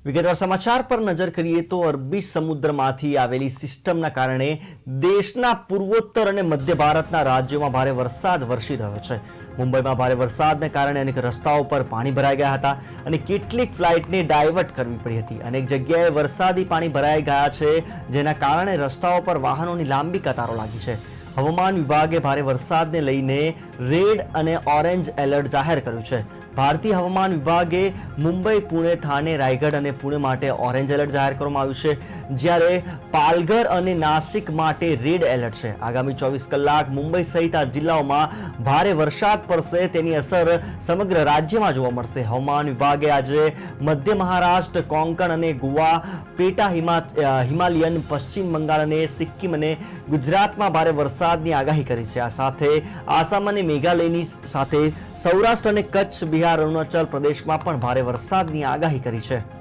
વિગતવાર સમાચાર પર નજર કરીએ તો અરબી સમુદ્રમાંથી આવેલી સિસ્ટમના કારણે દેશના પૂર્વોત્તર અને મધ્ય ભારતના રાજ્યોમાં ભારે વરસાદ વરસી રહ્યો છે। મુંબઈમાં ભારે વરસાદને કારણે અનેક રસ્તાઓ પર પાણી ભરાઈ ગયા હતા અને કેટલીક ફ્લાઇટને ડાયવર્ટ કરવી પડી હતી। અનેક જગ્યાએ વરસાદી પાણી ભરાઈ ગયા છે, જેના કારણે રસ્તાઓ પર વાહનોની લાંબી કતારો લાગી છે। હવામાન વિભાગે ભારે વરસાદને લઈને રેડ અને ઓરેન્જ એલર્ટ જાહેર કર્યું છે। ભારતીય હવામાન વિભાગે મુંબઈ, પુણે, થાણે, રાયગઢ અને પુણે માટે ઓરેન્જ એલર્ટ જાહેર કરવામાં આવ્યું છે, જ્યારે પાલઘર અને નાસિક માટે રેડ એલર્ટ છે। આગામી 24 કલાક મુંબઈ સહિત આ જિલ્લાઓમાં ભારે વરસાદ પડશે, તેની અસર સમગ્ર રાજ્યમાં જોવા મળશે। હવામાન વિભાગે આજે મધ્ય મહારાષ્ટ્ર, કોંકણ અને ગોવા, પેટા હિમાલયન, પશ્ચિમ બંગાળ અને સિક્કિમ અને ગુજરાતમાં ભારે વરસાદની આગાહી કરી છે। આ સાથે આસામ અને મેઘાલયની સાથે સૌરાષ્ટ્ર અને કચ્છ, બિહાર, અરુણાચલ પ્રદેશમાં પણ ભારે વરસાદની આગાહી કરી છે।